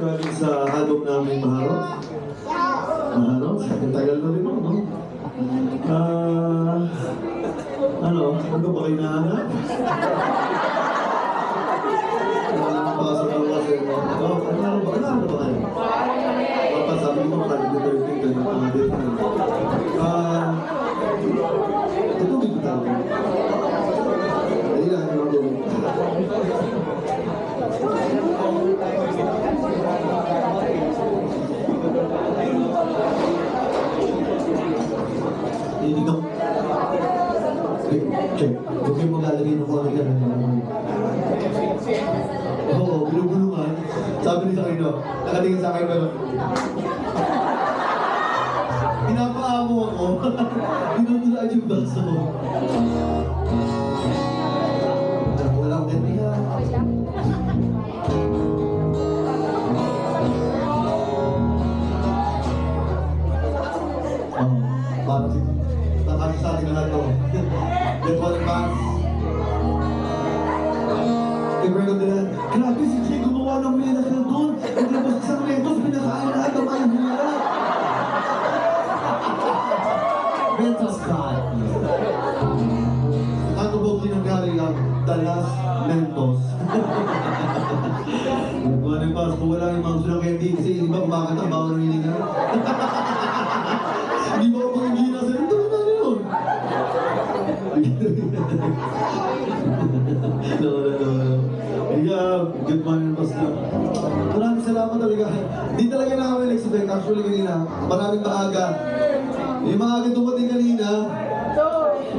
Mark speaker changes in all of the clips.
Speaker 1: galing sa album namin Maharot. Maharot? Ang tagal na rin mo, no? Ano ba kayo nahanap? Pasok ako kasi, ano ba kayo? Papasabi ko pa rin dito yung tingnan ng mga dito. Tutugin ko tawag. Hindi lang yung mga hindi ka... Check. Huwag yung maglalagay ng mga ka na oo, binubulungan. Sabi niya sa akin, no? Nakatingin sa akin, pero... Pinapaamo ako. Binubulaan yung baso ko. Wala akong ganyan. Parang si... Nakasya sa ating lahat ko. Get one pass. Ibrego nila, grabe si Jay gumawa ng miracle doon. Naglabas isang mentos, pinakain lahat ng may hula. Mentos God. Ano ba kinagari ang Dalas Mentos? Get one pass. Kung wala yung mga sunang candy, kasi iba kumakanta ang bawang ng hininga. Hindi ba ako pangingina sa ito? No. Good morning, Pastor. Maraming salamat talaga. Hindi talaga namin expect. Actually, kanina, maraming maaga. Yung maaga dumating kanina,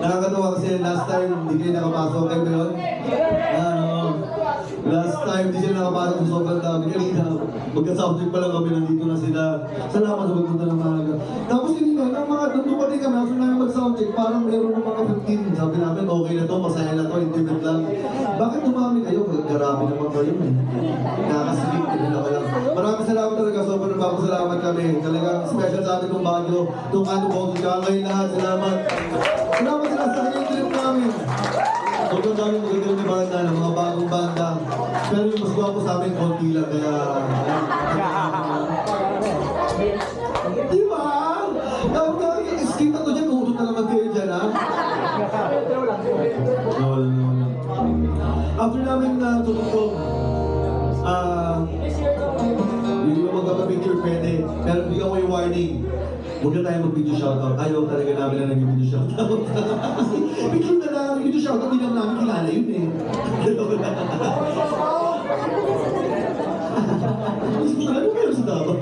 Speaker 1: nakakatawa kasi last time, hindi kayo nakapasok kayo ba yun? Last time, hindi sila nakapasok sa sobrang dami. Kanina, magka-subject pa lang kami, nandito na sila. Salamat sa pagpunta ng maaga. Tapos kanina, nang mga dumating kami, after namin mag-subject, parang meron ng mga 15. Sabi namin, okay na to, masaya na to, intimate lang. Bakit dumami kayo? Grabe naman kayo eh. Nakakasigit, kanina ka lang. Maraming salamat talaga, sobrang nagpapasalamat kami. Talagang special sa amin itong bagyo, itong ano po, kayo lahat, salamat. Salamat sila sa kanyang trip namin. Sobrang dami magagawin ni banda ng mga bagong banda. Pero yung mas guwapo sa amin, konti lang, kaya... Di ba? Kita ko dyan, utot na naman kayo dyan, ha? Wala. After namin tututong, hindi mo magpapapicture pwede, pero bigyan ko yung warning. Huwag na tayo mag-video shoutout. Ayaw talaga namin na nag-video shoutout. Picture na lang, video shoutout, hindi naman namin kilala yun eh. Ano kayo sa dapat?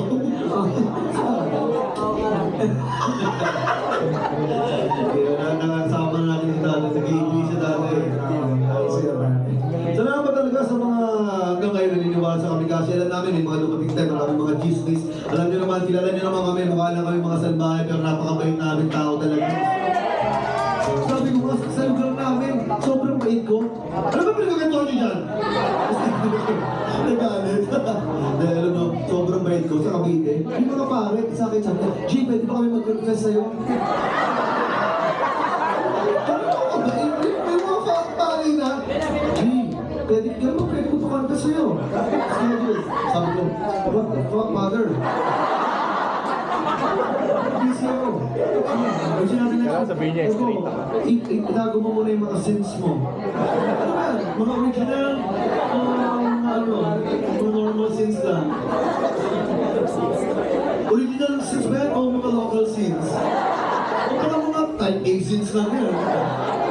Speaker 1: Kaya nakasama natin si dati, nag-i-enjoy siya dati. Salamat talaga sa mga hanggang ngayon naniniwala sa kami kasi alam namin may mga dumating tayo, maraming mga chismis. Alam niyo naman, kilala niyo naman kami, mukha lang kami mga salbahe pero napakabait namin tao talaga. Sabi ko mga sa lugar namin, sobrang bait ko. Ano ba pinagkaganto niyo dyan? Nagalit. Dahil alam mo, sobrang bait ko sa Cavite. Yung mga pare, sa akin sabi, Jay, pwede ba kami mag-confess sa'yo? May mga pare na, Jay, pwede ko pa-confess sa'yo. Sabi ko, what the fuck, mother? Busy ako. Pag sinabi na,
Speaker 2: sabihin niya, straight ako.
Speaker 1: Itago mo muna yung mga sins mo. Ano ba? Mga original, mga normal sins lang. Original sins ba yan o mga local sins? O pala mga type A sins lang yan.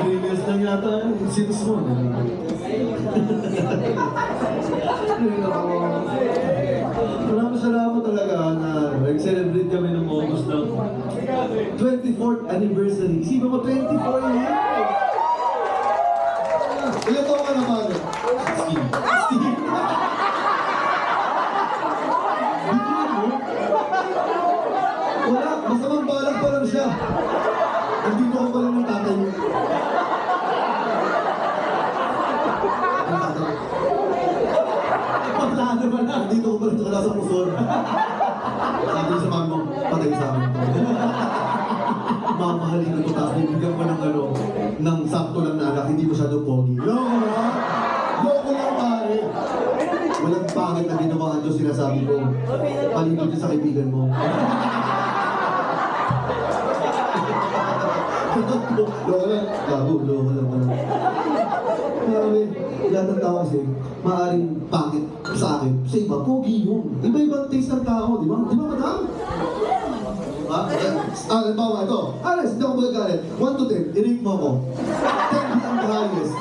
Speaker 1: Genius lang yata yung sins mo. Maraming salamat talaga na nag-celebrate kami ng August ng 24th anniversary. Isipin mo, 24 years! Ilan taon ka na ba? 16. Wala, masamang balak pa lang siya. Nandito ka pa lang ng tatay mo. Paglaano ba na? Dito ko pa rin sa pusor. Sabi sa mama mo, patay sa amin. Mamahalin ko tapos bibigyan ko ng sakto lang na anak, hindi masyado pogi. Loko na! Loko lang pare! Walang pangit na ginawa ang Diyos sinasabi ko. Palito din sa kaibigan mo. Loko lang. Gago, loko lang. Grabe, lahat ng tao kasi, maaaring pangit sa akin. Sa iba, pogi yun. Iba-ibang taste ng tao, di ba? Di ba, madam? Halimbawa, ito. Alas, hindi ako magagalit. 1 to 10, i-rate mo ako. 10 ang highest.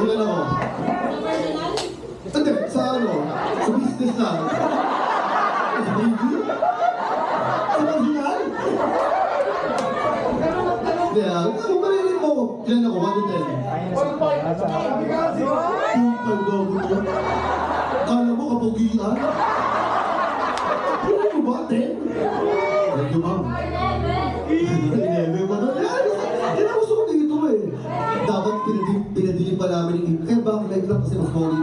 Speaker 1: Ilan ako? Hindi, sa ano? Sa business lang. Sa baby? Sa personal? Hindi kung marinig mo ako, ilan ako? 1 to 10. 2 gago niya. Kala mo kapugian? Ano mo ba, 10? Thank you, ma'am. 11 pa doon. Yan ang gusto ko dito eh. Dapat pinadilim pa namin yung kaya bakit live lang kasi mas pogi.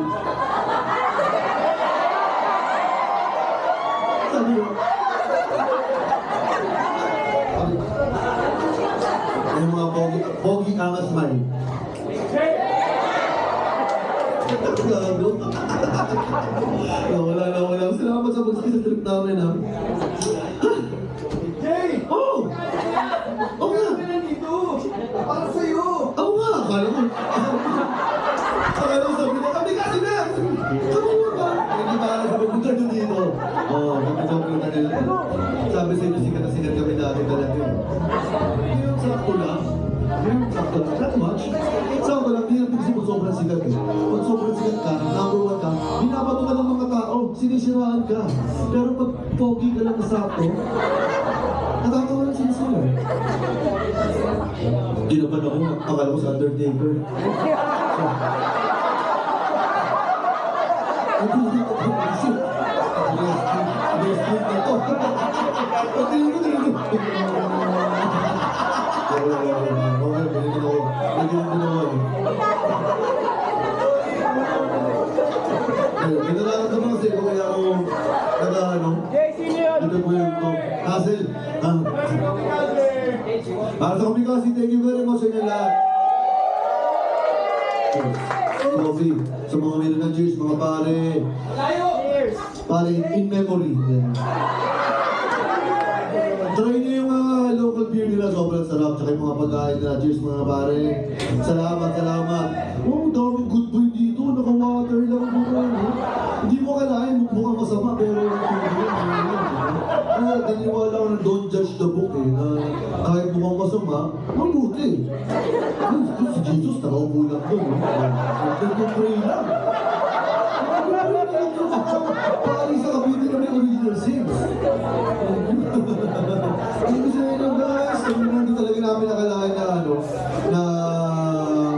Speaker 1: Sabi mo. Yung mga pogi angas smile. Gago. Wala. Salamat sa pag-trip namin ha.
Speaker 2: Jay!
Speaker 1: Oh! Oo nga!
Speaker 2: Para sa'yo!
Speaker 1: Oo nga! Akala ko sabi niya, kami kasi na! Sabi mo ba? Hindi ba sa pagpunta nyo dito? Oo, pagpunta nila. Sabi sa inyo, sikat na sikat kami dati talaga. Hindi yung sakto lang. Not much. Sakto lang, hindi natin kasi kung sobrang sikat eh. Pag sobrang sikat ka, number 1 ka, binabato ka ng mga tao, sinisiraan ka. Pero pag pogi ka lang na sakto, natatawa lang sinisira. Ginaban ako, akala ko sa Undertaker. Para sa kami kasi, thank you very much sa inyo lahat. Coffee, sa mga managers, mga pare. Pare, in memory. Try niyo yung local beer nila, sobrang sarap. Tsaka yung mga pagkain nila. Cheers mga pare. Salamat. Oh, daming good boy dito. Naka-water lang po. Hindi mo kailangan, mukhang masama, pero naniniwala ko na don't judge the book eh. Na kahit mukhang masama, mabuti. Si Jesus, nakaupo lang doon. Nag-pray lang. Pari sa Cavite na may original sins. Hindi ko sa'yo lang guys, hindi talaga namin nakalain na na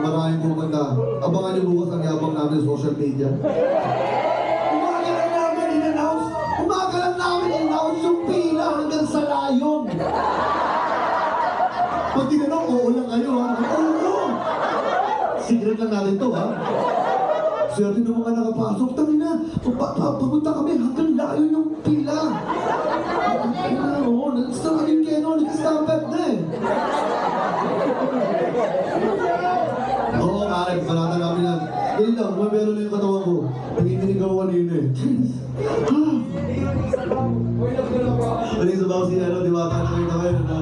Speaker 1: maraming pupunta. Abangan niyo bukas ang yabang namin sa social media. Umaga lang namin in-announce yung pila hanggang sa layon. Pag tinanong, oo lang kayo ha. Oo! Secret lang natin to ha. Swerte ng mga nakapasok, tangin na, papunta kami hanggang layo yung pila. Oo, nag-start yung Keno, nag-stamped na eh. Oo, Arek, panata namin yan. Ganyan lang, meron na yung katawan ko. Nanginginig ako kanina eh. Ano yung sabaw si Diwata na kayo na kayo na?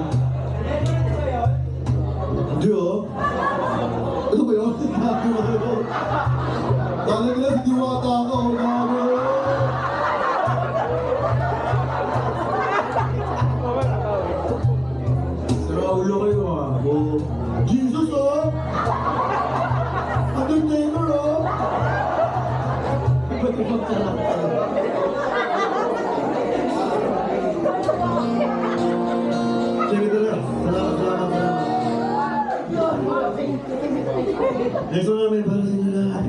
Speaker 1: Hindi oh. Ito ba yun? Tala nila si Diwata ako. Sira ulo kayo ah. Jesus oh! Undertaker oh! Iba't-ibang karakter. Sige talaga. Salamat. Next one namin para sa inyo lahat.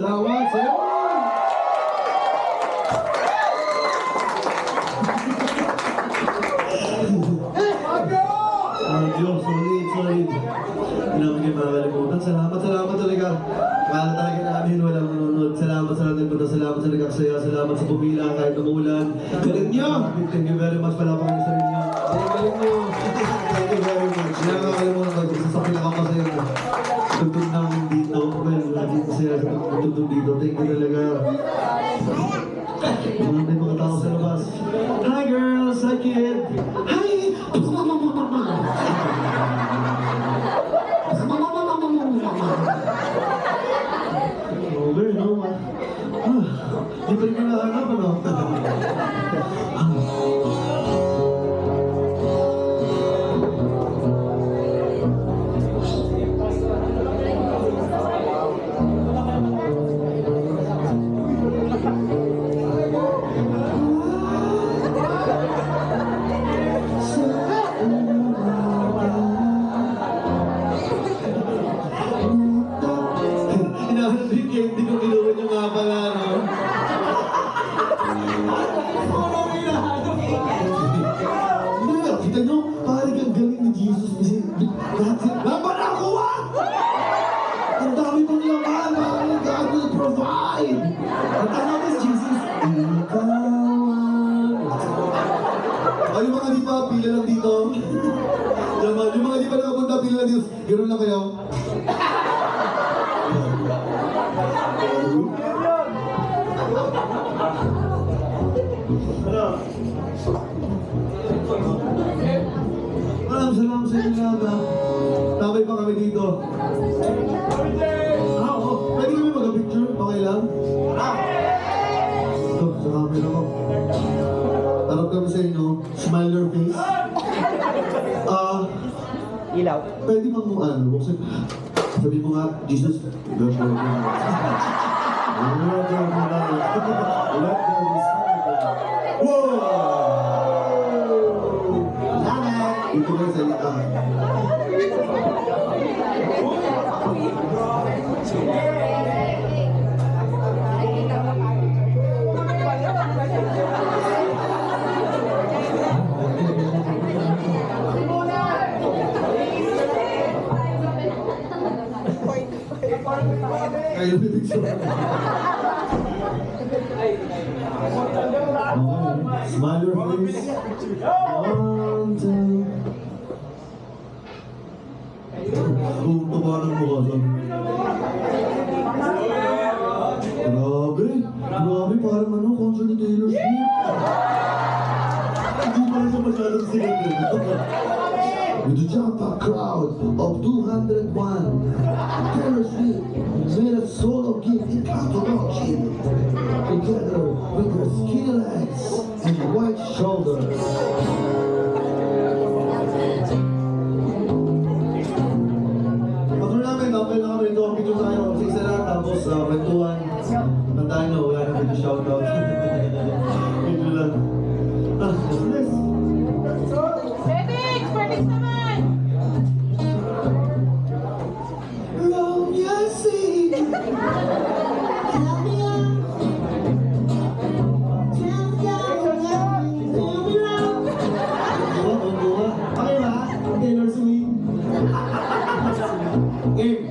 Speaker 1: Salamat sa'yo! Diyos, solid. Hindi namin kayo makakalimutan. Salamat talaga. Mahal talaga namin, walang nanonood. Salamat sa lahat ng punta. Salamat sa nagkaksaya. Salamat sa pumila kahit umulan. Galing nyo! Thank you very much. Pala pa kayo sa inyo. Galing nyo. Thank you very much. Hindi namin makakalimutan kayo sa pinakamasaya na tugtog namin dito. Well, lagi masaya sa tugtog dito. Thank you talaga. May mga tao sa labas. Hi girls! Hi kid! Hi! Over, no? Di pa rin kinahanap, ano? Hinahanap yung candy kung inuwan yung nga pala, no? Hindi nga, kita nyo, parang ang galing ni Jesus. Kasi lahat sila, laban ako, ah! Ang dami pang laban, parang God will provide. Ang tawag is Jesus. Ay, yung mga di pa, pila lang dito. Yung mga di pa nakapunta, pila lang dito. Ganoon lang kayo. Maraming salamat sa inyo lahat, ha. Tabay pa kami dito. Oo. Pwede kami mag-picture? Okay lang? Ito, sa camera ko. Tarap kami sa inyo. Smile your face.
Speaker 3: Ilaw.
Speaker 1: Pwede bang mo buksan? Sabi mo nga, Jesus, God will be Wow! Ito ba sa ita? Kayo bibig sa smile your face. 1, 2. Tuwa ng mukha sa Grabe, parang concert ni Taylor Swift. Hindi pa rin siya masyadong sikat with the jump-up crowd of 201, Taylor Swift made a solo gift in introduction together with her skinny legs and white shoulders. Patuloy namin, tapos na kami ito, video tayo, isa lang, tapos kwentuhan, nantahan nyo, wala na video shoutout. Video lang. Yes.
Speaker 4: Perfect naman!
Speaker 1: Long you see. Help me out. Tell me love. Okay ba? Taylor Swift. Game.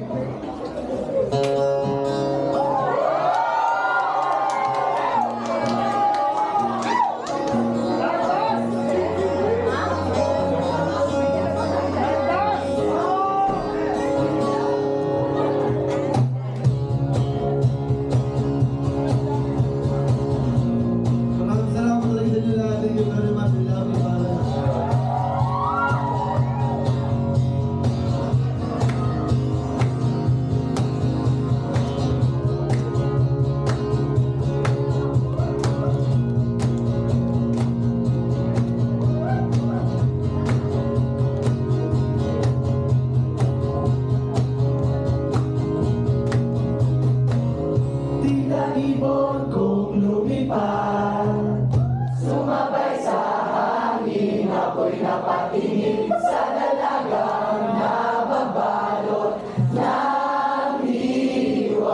Speaker 1: ibon kong lumipad. Sumabay sa hangin, ako'y napatingin sa dalagang nababalot ng hiwaga.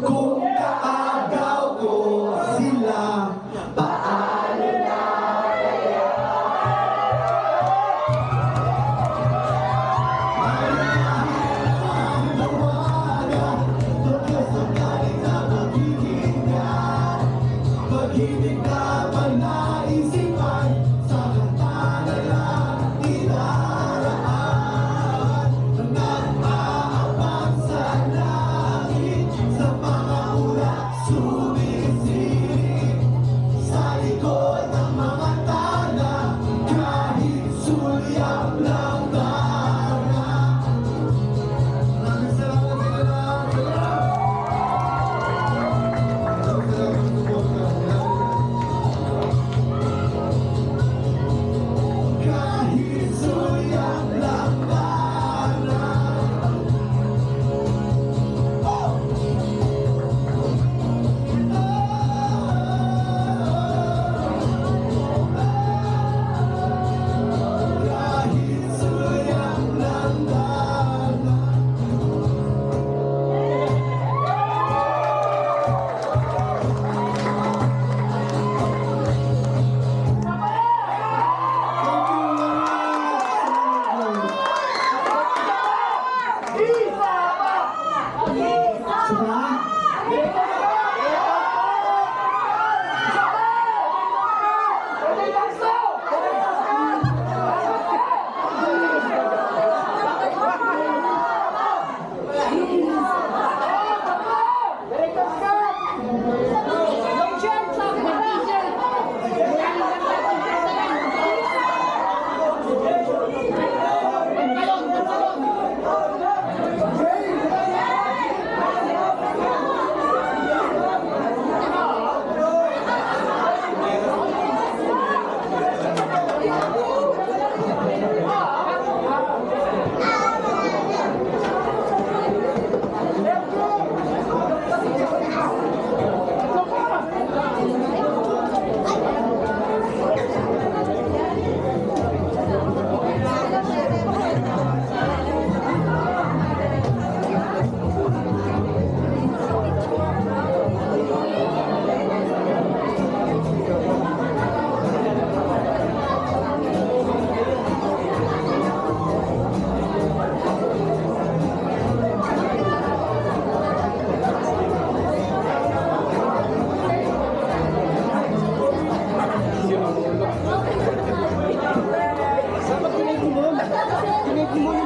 Speaker 1: Kung kaagaw ko sila, paano na kaya? Ang tawagan, pagkasakali na magiging ka. Pag hindi ka pa naisipan, sa kanta na lang ilaraan. Nag-aabang sa langit, sa mga ulat sumisilip. Sa likod ng mga tala, kahit sulyap lang tara. Maraming salamat sa lahat. Maraming salamat sa suporta. Kahit sulyap lang tara. Kahit sulyap lang tara. Thank you very much. Saka?
Speaker 2: Dapat pinay kumon. Pinay kumon